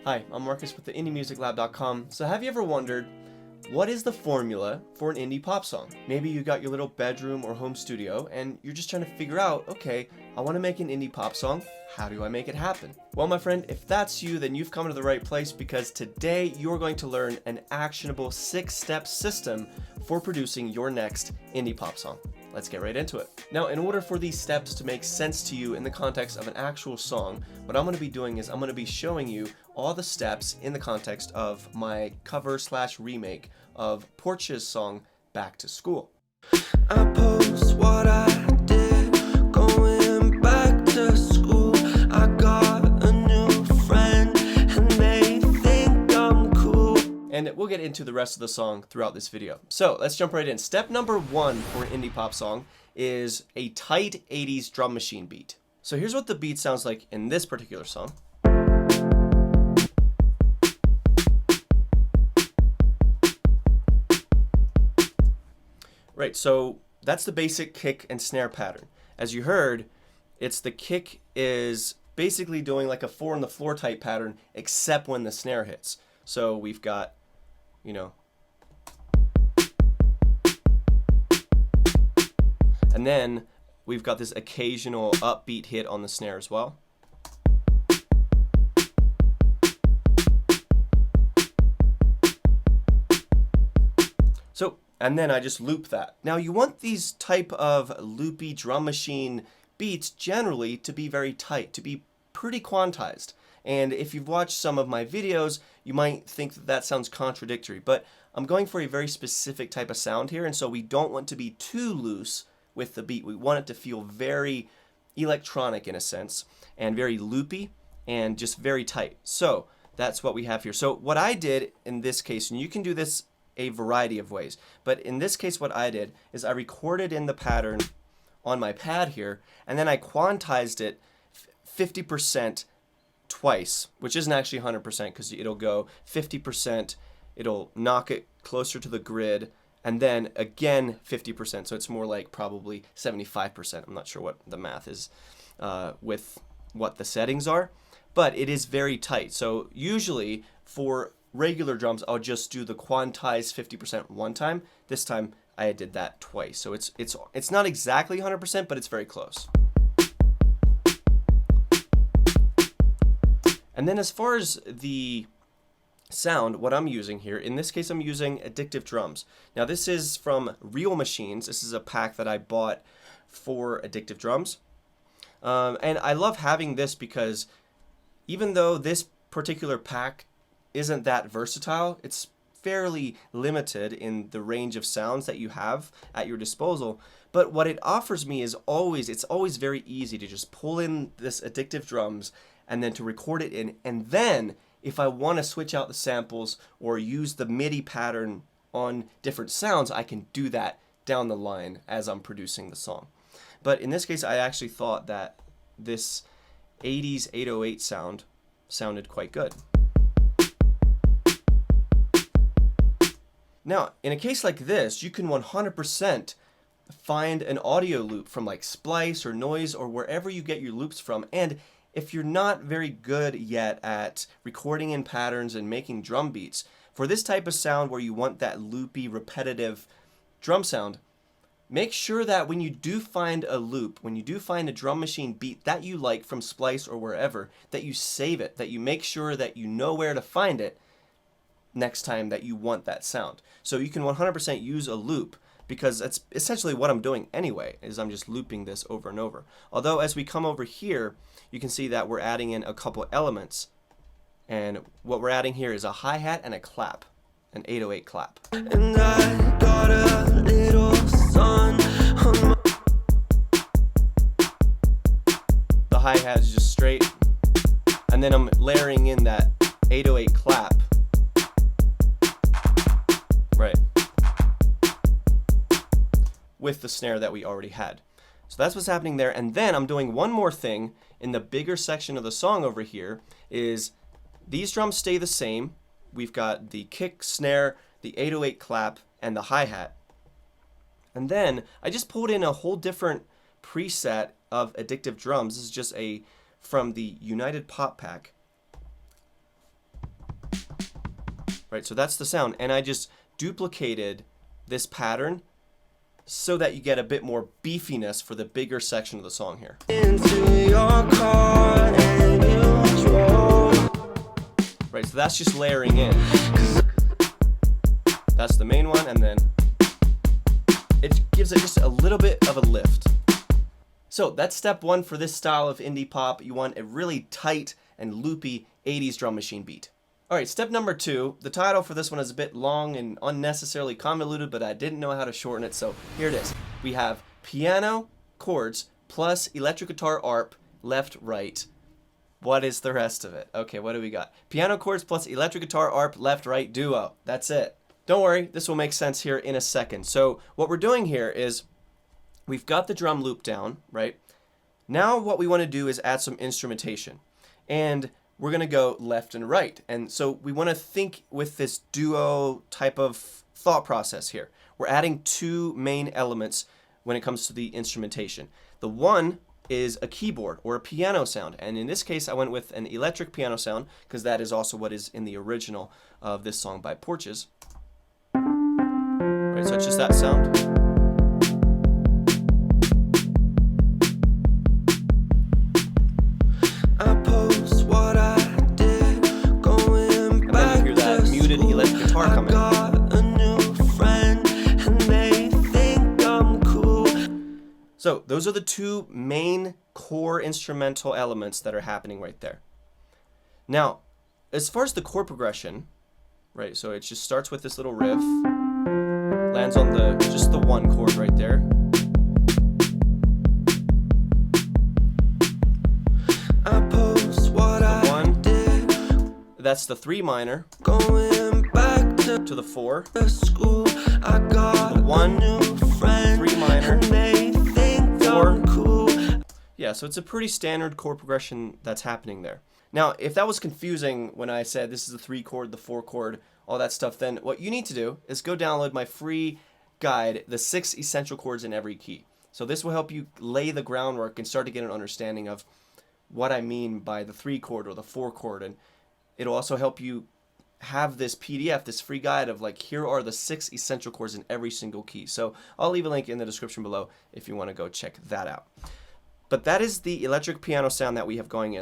Hi, I'm Marcus with the IndieMusicLab.com. So have you ever wondered, what is the formula for an indie pop song? Maybe you got your little bedroom or home studio and you're just trying to figure out, okay, I want to make an indie pop song. How do I make it happen? Well, my friend, if that's you, then you've come to the right place, because today you're going to learn an actionable 6-step system for producing your next indie pop song. Let's get right into it. Now, in order for these steps to make sense to you in the context of an actual song, what I'm going to be doing is I'm going to be showing you all the steps in the context of my cover/remake of Porches' song, Back to School. I post what I did, going back to school. I got a new friend and they think I'm cool. And we'll get into the rest of the song throughout this video. So let's jump right in. Step number 1 for an indie pop song is a tight 80s drum machine beat. So here's what the beat sounds like in this particular song. Right, so that's the basic kick and snare pattern. As you heard, the kick is basically doing like a 4 on the floor type pattern, except when the snare hits. So we've got, and then we've got this occasional upbeat hit on the snare as well. And then I just loop that. Now you want these type of loopy drum machine beats generally to be very tight, to be pretty quantized. And if you've watched some of my videos, you might think that that sounds contradictory, but I'm going for a very specific type of sound here, and so we don't want to be too loose with the beat. We want it to feel very electronic in a sense, and very loopy, and just very tight. So that's what we have here. So what I did in this case, and you can do this a variety of ways, but in this case what I did is I recorded in the pattern on my pad here, and then I quantized it 50% twice, which isn't actually 100% because it'll go 50%, it'll knock it closer to the grid, and then again 50%, so it's more like probably 75%. I'm not sure what the math is with what the settings are, but it is very tight. So usually for regular drums, I'll just do the quantized 50% one time. This time I did that twice. So it's not exactly 100%, but it's very close. And then as far as the sound, what I'm using here, in this case I'm using Addictive Drums. Now this is from Real Machines. This is a pack that I bought for Addictive Drums. And I love having this because even though this particular pack isn't that versatile, it's fairly limited in the range of sounds that you have at your disposal, but what it offers me is it's always very easy to just pull in this Addictive Drums and then to record it in, and then if I want to switch out the samples or use the MIDI pattern on different sounds, I can do that down the line as I'm producing the song. But in this case, I actually thought that this 80s 808 sound sounded quite good. Now, in a case like this, you can 100% find an audio loop from like Splice or Noise or wherever you get your loops from. And if you're not very good yet at recording in patterns and making drum beats, for this type of sound where you want that loopy, repetitive drum sound, make sure that when you do find a loop, when you do find a drum machine beat that you like from Splice or wherever, that you save it, that you make sure that you know where to find it next time that you want that sound. So you can 100% use a loop, because that's essentially what I'm doing anyway, is I'm just looping this over and over. Although as we come over here, you can see that we're adding in a couple elements, and what we're adding here is a hi-hat and a clap, an 808 clap. And I got a little sun on my... The hi-hat is just straight, and then I'm layering in that 808 clap. Right. With the snare that we already had. So that's what's happening there. And then I'm doing one more thing in the bigger section of the song over here, is these drums stay the same. We've got the kick, snare, the 808 clap, and the hi-hat. And then I just pulled in a whole different preset of Addictive Drums. This is just from the United Pop Pack. right? So that's the sound, and I just duplicated this pattern so that you get a bit more beefiness for the bigger section of the song here. Into your car and you drove. Right, so that's just layering in. That's the main one, and then it gives it just a little bit of a lift. So that's step one for this style of indie pop. You want a really tight and loopy 80s drum machine beat. All right, step number two. The title for this one is a bit long and unnecessarily convoluted, but I didn't know how to shorten it, so here it is. We have piano chords plus electric guitar arp, left, right. What is the rest of it? Okay, what do we got? Piano chords plus electric guitar arp, left, right, duo. That's it. Don't worry, this will make sense here in a second. So what we're doing here is we've got the drum loop down, right? Now what we want to do is add some instrumentation. And we're going to go left and right. And so we want to think with this duo type of thought process here. We're adding two main elements when it comes to the instrumentation. The one is a keyboard or a piano sound. And in this case, I went with an electric piano sound because that is also what is in the original of this song by Porches. Right, so it's just that sound. So those are the two main core instrumental elements that are happening right there. Now, as far as the chord progression, right, so it just starts with this little riff, lands on just the one chord right there. The one, that's the 3 minor, going back to the 4, the 1, 3 minor, 4. Yeah, so it's a pretty standard chord progression that's happening there. Now, if that was confusing when I said this is the 3 chord, the 4 chord, all that stuff, then what you need to do is go download my free guide, The 6 Essential Chords in Every Key. So this will help you lay the groundwork and start to get an understanding of what I mean by the 3 chord or the 4 chord, and it'll also help you have this PDF, this free guide of like, here are the 6 essential chords in every single key. So I'll leave a link in the description below if you want to go check that out. But that is the electric piano sound that we have going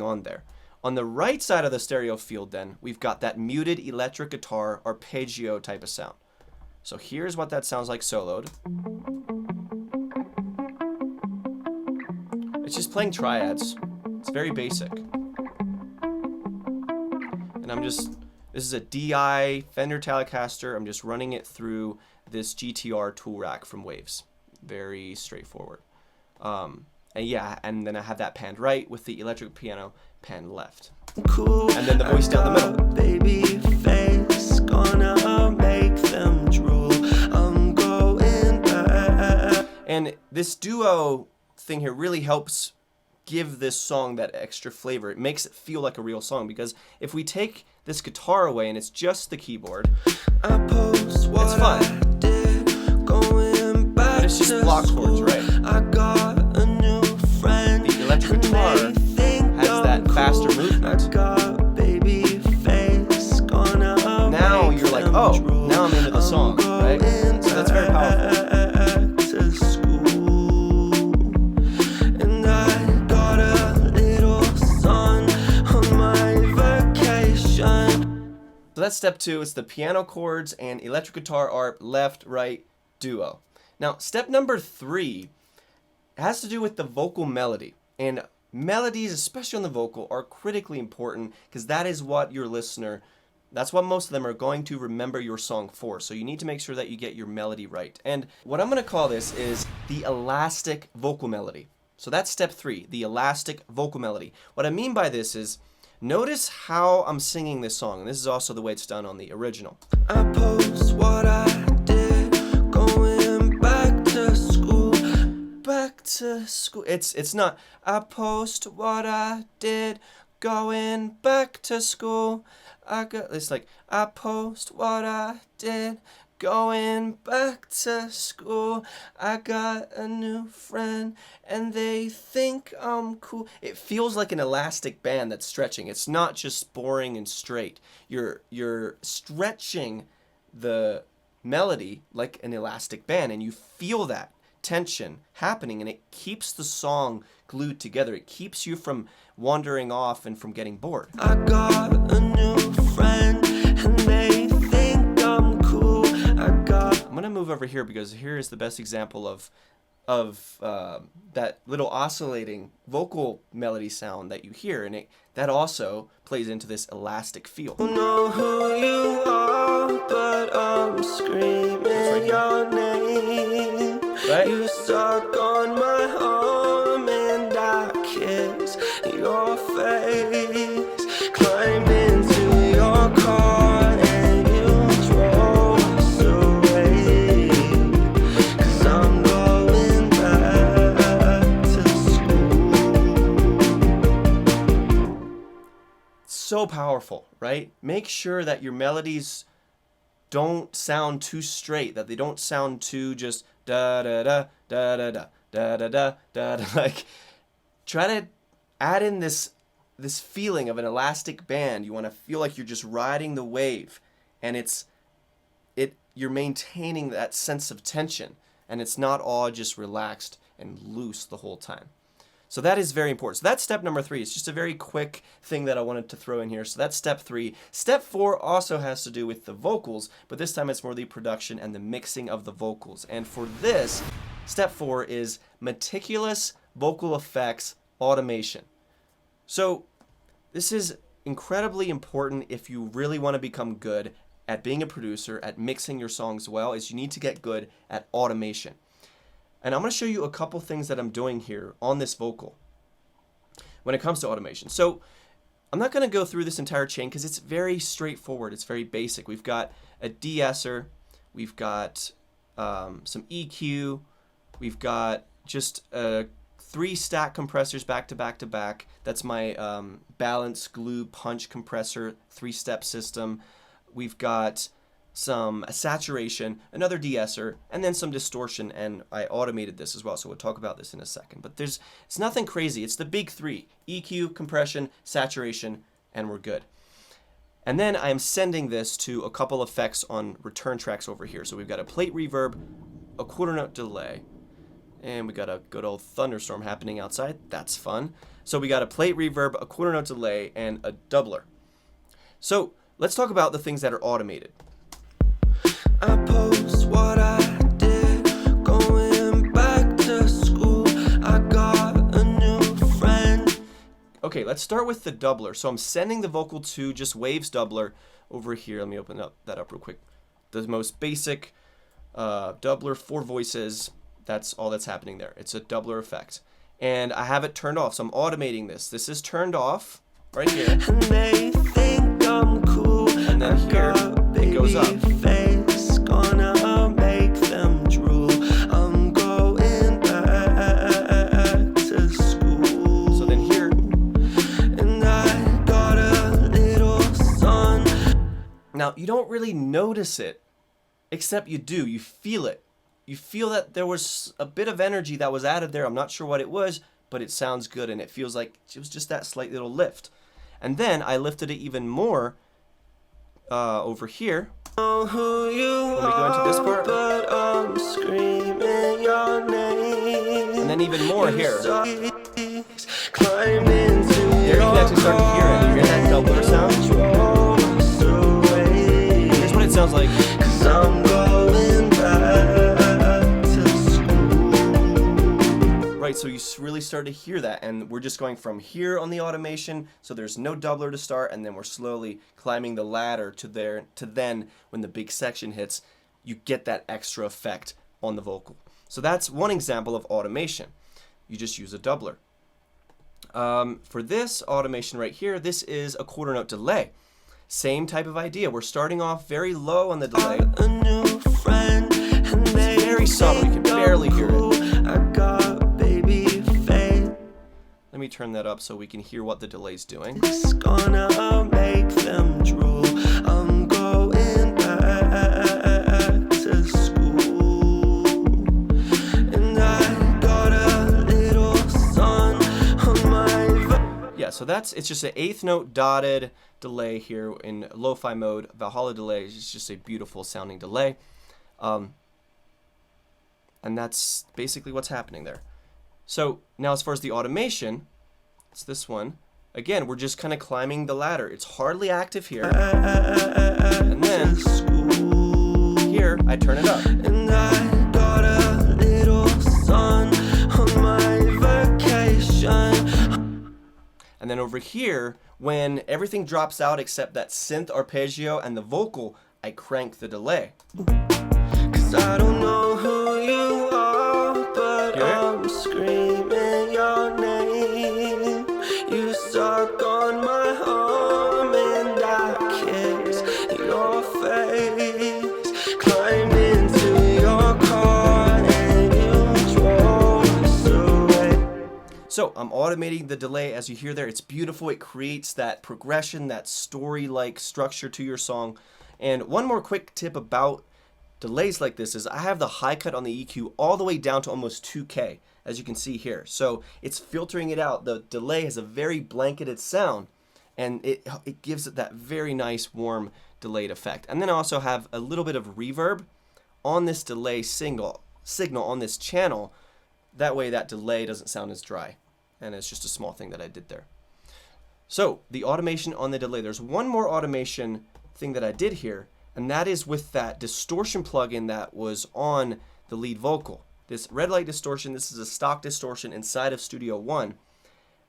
on there. On the right side of the stereo field then, we've got that muted electric guitar arpeggio type of sound. So here's what that sounds like soloed. It's just playing triads. It's very basic. And this is a DI Fender Telecaster. I'm just running it through this GTR tool rack from Waves. Very straightforward. And yeah, and then I have that panned right with the electric piano panned left. Cool. And then the voice down the middle. Baby face, gonna make them drool. I'm going back. And this duo thing here really helps give this song that extra flavor. It makes it feel like a real song, because if we take this guitar away and it's just the keyboard, it's fun. But it's just block chords, right? The electric guitar has that faster movement. Now you're like, oh, now I'm into the song, right? So that's very powerful. So that's step 2. It's the piano chords and electric guitar arp, left, right, duo. Now, step number 3 has to do with the vocal melody. And melodies, especially on the vocal, are critically important because that is what your listener, that's what most of them are going to remember your song for. So you need to make sure that you get your melody right. And what I'm going to call this is the elastic vocal melody. So that's step 3, the elastic vocal melody. What I mean by this is, notice how I'm singing this song, and this is also the way it's done on the original. I post what I did, going back to school. Back to school. It's not, I post what I did, going back to school. It's like, I post what I did, going back to school. I got a new friend and they think I'm cool. It feels like an elastic band that's stretching. It's not just boring and straight. You're stretching the melody like an elastic band, and you feel that tension happening, and it keeps the song glued together. It keeps you from wandering off and from getting bored. I got a new friend and they think I'm cool. I'm gonna move over here because here is the best example of that little oscillating vocal melody sound that you hear, and that also plays into this elastic feel. Don't know who you are, but I'm screaming your name. Right? You suck on my arm and I kiss your face. Climb into your car and you drove us away. 'Cause I'm going back to school. So powerful, right? Make sure that your melodies don't sound too straight, that they don't sound too just da da da da da da da da da da da. Like, try to add in this feeling of an elastic band. You want to feel like you're just riding the wave, and you're maintaining that sense of tension, and it's not all just relaxed and loose the whole time. So that is very important. So that's step number 3. It's just a very quick thing that I wanted to throw in here. So that's step 3. Step 4 also has to do with the vocals, but this time it's more the production and the mixing of the vocals. And for this, step 4 is meticulous vocal effects automation. So this is incredibly important if you really want to become good at being a producer, at mixing your songs well, is you need to get good at automation. And I'm going to show you a couple things that I'm doing here on this vocal when it comes to automation. So I'm not going to go through this entire chain because it's very straightforward. It's very basic. We've got a de-esser. We've got some EQ. We've got just 3 stack compressors back to back to back. That's my balance, glue, punch compressor 3-step system. We've got some saturation, another de-esser, and then some distortion, and I automated this as well, so we'll talk about this in a second. But it's nothing crazy. It's the big 3: EQ, compression, saturation, and we're good. And then I'm sending this to a couple effects on return tracks over here. So we've got a plate reverb, a quarter note delay, and we got a good old thunderstorm happening outside. That's fun. So we got a plate reverb, a quarter note delay, and a doubler. So let's talk about the things that are automated. I post what I did, going back to school. I got a new friend. Okay, let's start with the doubler. So I'm sending the vocal to just waves doubler over here. Let me open that up real quick. The most basic doubler, 4 voices. That's all that's happening there. It's a doubler effect. And I have it turned off, so I'm automating this. This is turned off right here. And they think I'm cool. And then here, it goes up. Gonna make them drool. I'm going back to school. So then here, and I got a little son. now you don't really notice it, except you do. You feel it. You feel that there was a bit of energy that was added there. I'm not sure what it was, but it sounds good, and it feels like it was just that slight little lift. And then I lifted it even more over here. Who you When we go into this part, but I'm screaming your name. and then even more here. Climb into There you can actually start to hear it. You hear that doubler sound? Here's what it sounds like. 'Cause I'm going back to school. Right, so you really start to hear that, and we're just going from here on the automation, so there's no doubler to start, and then we're slowly climbing the ladder to then when the big section hits, you get that extra effect on the vocal. So that's one example of automation. You just use a doubler. For this automation right here, this is a quarter note delay. Same type of idea. We're starting off very low on the delay. A new friend, and It's very subtle. You can barely hear it. I got baby face. Let me turn that up so we can hear what the delay's doing. It's gonna make them drool. I'm going back it's just an 8th note dotted delay here in lo-fi mode. Valhalla delay is just a beautiful sounding delay. And that's basically what's happening there. So now as far as the automation, it's this one. Again, we're just kind of climbing the ladder. It's hardly active here. And then here, I turn it up. And I got a little sun on my vacation. And then over here, when everything drops out except that synth arpeggio and the vocal, I crank the delay. 'Cause I don't know who you are, but I'm screaming your name. You suck on my arm and I kiss your face. Climb into your car and you drove us away. So I'm automating the delay. As you hear there, it's beautiful. It creates that progression, that story-like structure to your song. And one more quick tip about delays like this is I have the high cut on the EQ all the way down to almost 2K, as you can see here. So it's filtering it out. The delay has a very blanketed sound, and it gives it that very nice warm delayed effect. And then I also have a little bit of reverb on this delay signal on this channel. That way that delay doesn't sound as dry. And it's just a small thing that I did there. So the automation on the delay. There's one more automation thing that I did here, and that is with that distortion plugin that was on the lead vocal. This red light distortion, this is a stock distortion inside of Studio One,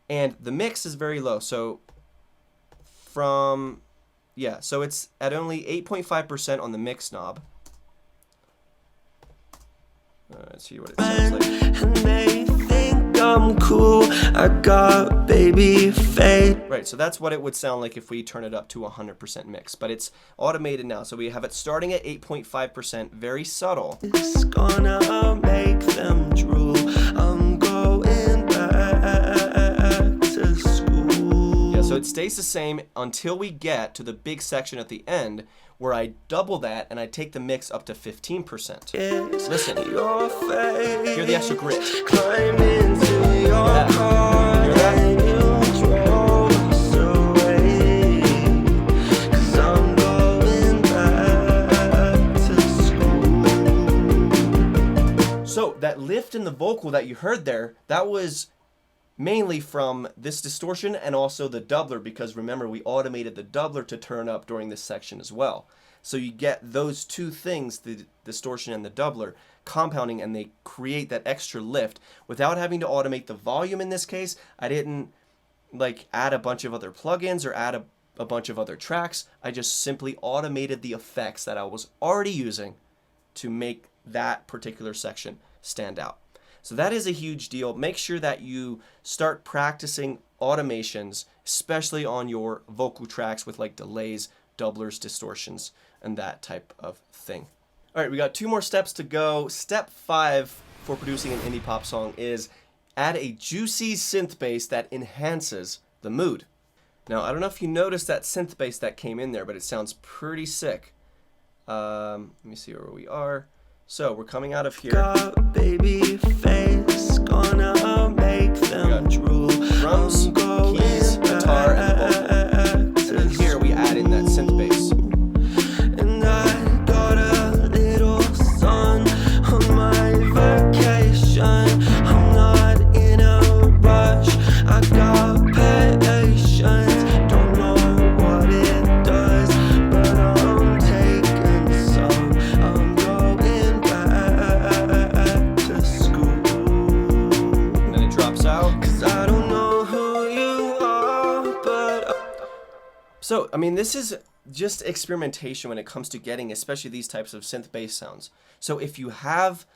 and the mix is very low. So so it's at only 8.5% on the mix knob. Let's see what it sounds like. And they think I'm cool. I got baby face. Right, so that's what it would sound like if we turn it up to 100% mix, but it's automated now. So we have it starting at 8.5%, very subtle. It's gonna make them drool. I'm going back to school. Yeah, so it stays the same until we get to the big section at the end where I double that and I take the mix up to 15%. Listen, Your face. hear the extra grit. Climb into your car and you drove us away. 'Cause I'm going back to school. So that lift in the vocal that you heard there, that was mainly from this distortion and also the doubler, because remember we automated the doubler to turn up during this section as well. So you get those two things, the distortion and the doubler, compounding, and they create that extra lift without having to automate the volume. In this case, I didn't like add a bunch of other plugins or add a bunch of other tracks. I just simply automated the effects that I was already using to make that particular section stand out. So that is a huge deal. Make sure that you start practicing automations, especially on your vocal tracks with like delays, doublers, distortions, and that type of thing. All right, we got 2 more steps to go. Step 5 for producing an indie pop song is add a juicy synth bass that enhances the mood. Now, I don't know if you noticed that synth bass that came in there, but it sounds pretty sick. Let me see where we are. So we're coming out of here. Got baby face, gonna make them drool. Drums, keys, guitar, and vocal. And then here we add in that synth bass. And I got a little sun on my vacation. I'm not in a rush. I got patience. Don't know what it does, but I'm taking some. I'm going back to school. And then it drops out. 'Cause I don't know who you are, but So, I mean, this is just experimentation when it comes to getting especially these types of synth bass sounds. So if you have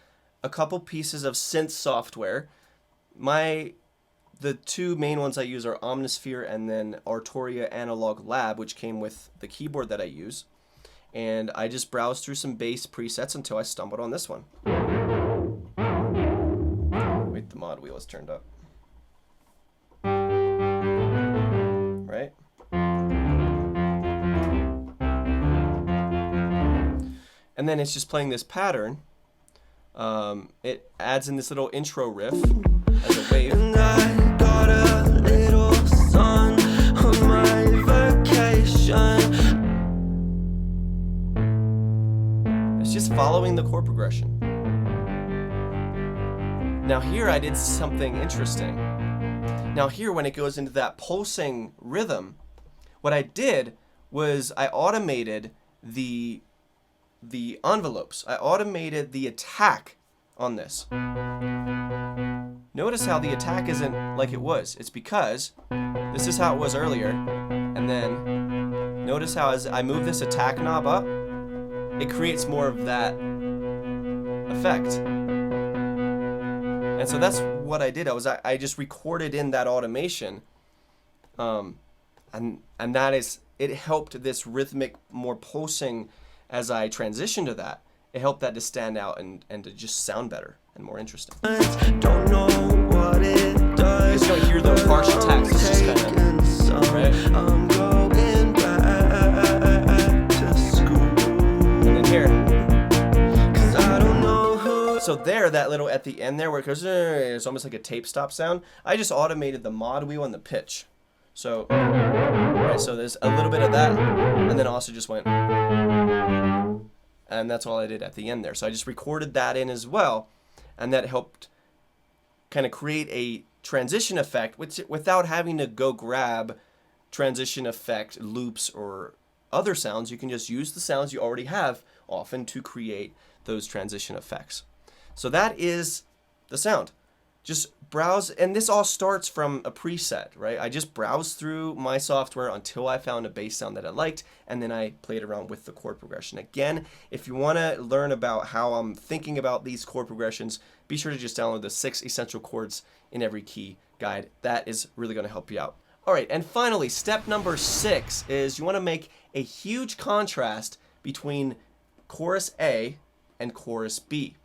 a couple pieces of synth software, the 2 main ones I use are Omnisphere and then Arturia Analog Lab, which came with the keyboard that I use. And I just browsed through some bass presets until I stumbled on this one. Wait, the mod wheel is turned up. Right? And then it's just playing this pattern. It adds in this little intro riff as a wave. and I got a little sun following the chord progression. Now here I did something interesting. Now here, when it goes into that pulsing rhythm, what I did was I automated the envelopes. I automated the attack on this. Notice how the attack isn't like it was. It's because this is how it was earlier, and then notice how as I move this attack knob up, it creates more of that effect. And so that's what I did. I just recorded in that automation, and that is, it helped this rhythmic, more pulsing as I transitioned to that. It helped that to stand out and to just sound better and more interesting. Don't know what it does. You just don't hear the harsh attacks. It's just kind of right. I'm going back to school. And then here. 'Cause I don't know who. So there, that little at the end there where it goes, it's almost like a tape stop sound. I just automated the mod wheel and the pitch. So, right, so there's a little bit of that, and then also just went, and that's all I did at the end there. So I just recorded that in as well, and that helped kind of create a transition effect without having to go grab transition effect loops or other sounds. You can just use the sounds you already have often to create those transition effects. So that is the sound. Just browse, and this all starts from a preset, right? I just browsed through my software until I found a bass sound that I liked, and then I played around with the chord progression. Again, if you want to learn about how I'm thinking about these chord progressions, be sure to just download the 6 essential chords in every key guide. That is really going to help you out. All right, and finally, step number 6 is you want to make a huge contrast between chorus A and chorus B.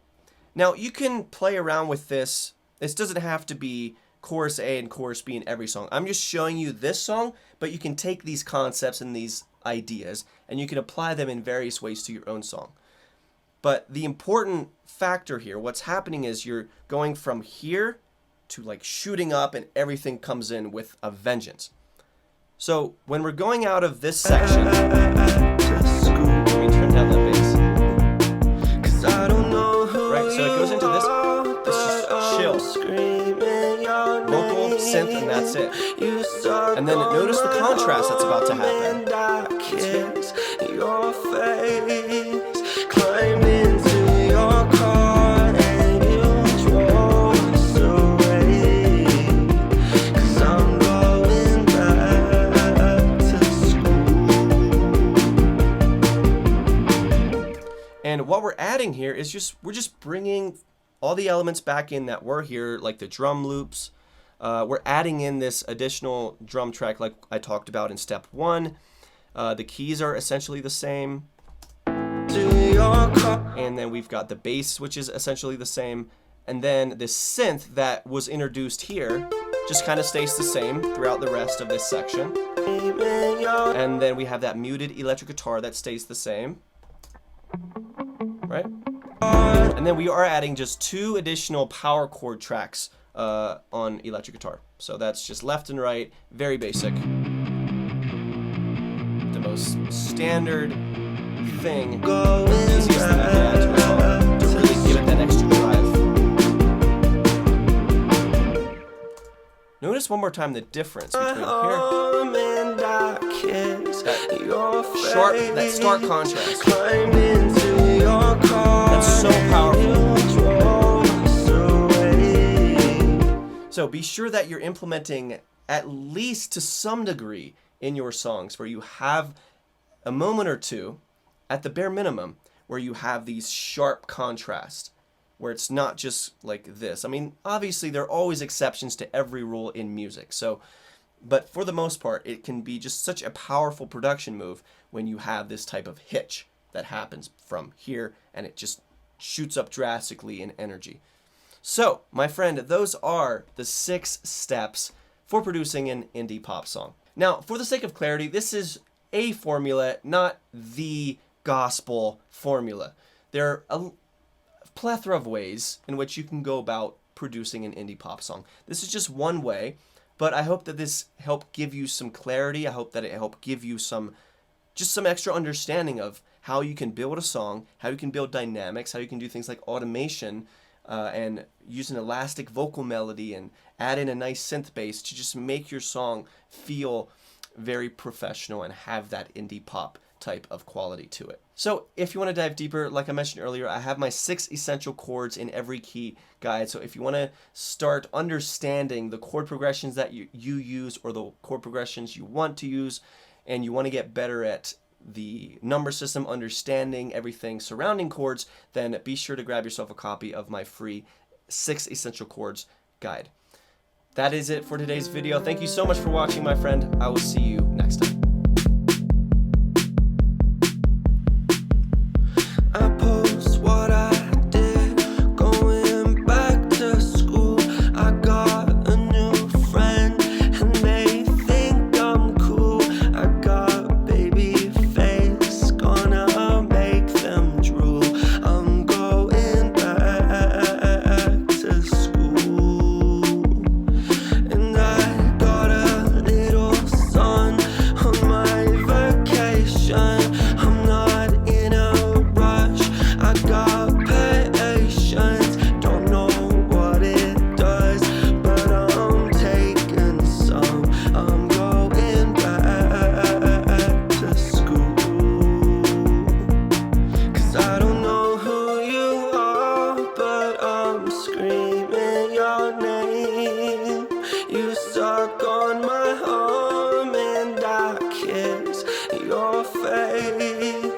Now, you can play around with this. This doesn't have to be chorus A and chorus B in every song. I'm just showing you this song, but you can take these concepts and these ideas and you can apply them in various ways to your own song. But the important factor here, what's happening is you're going from here to like shooting up and everything comes in with a vengeance. So when we're going out of this section, let me turn down that bass. Right, so it goes into this chill, vocal, synth, and that's it. And then notice the contrast that's about to happen. And what we're adding here is we're just bringing all the elements back in that were here, like the drum loops. We're adding in this additional drum track like I talked about in step 1. The keys are essentially the same. And then we've got the bass, which is essentially the same. And then the synth that was introduced here just kind of stays the same throughout the rest of this section. And then we have that muted electric guitar that stays the same. Right? And then we are adding just 2 additional power chord tracks on electric guitar. So that's just left and right, very basic. The most standard thing, easiest thing you can add to a song to really give it that extra drive. Notice one more time the difference between here, that stark contrast. That's so powerful. So be sure that you're implementing at least to some degree in your songs where you have a moment or two, at the bare minimum, where you have these sharp contrasts, where it's not just like this. I mean, obviously there are always exceptions to every rule in music. But for the most part, it can be just such a powerful production move when you have this type of hitch that happens from here and it just shoots up drastically in energy. So, my friend, those are the 6 steps for producing an indie pop song. Now, for the sake of clarity, this is a formula, not the gospel formula. There are a plethora of ways in which you can go about producing an indie pop song. This is just one way, but I hope that this helped give you some clarity. I hope that it helped give you just some extra understanding of how you can build a song, how you can build dynamics, how you can do things like automation, and use an elastic vocal melody and add in a nice synth bass to just make your song feel very professional and have that indie pop type of quality to it. So if you want to dive deeper, like I mentioned earlier, I have my 6 essential chords in every key guide. So if you want to start understanding the chord progressions that you use, or the chord progressions you want to use, and you want to get better at the number system, understanding everything surrounding chords, then be sure to grab yourself a copy of my free 6 essential chords guide. That is it for today's video. Thank you so much for watching, my friend. I will see you next time. I post what I did going back to school. I got a new friend and they think I'm cool. I got baby face, gonna make them drool. I'm going back to school. And I got a little son on my vacation. I'm not in a rush, I got patience. Don't know what it does, but I'm taking some. I'm going back to school. 'Cause I don't know who you are, but I'm screaming your name. You suck on my arm and I kiss your face.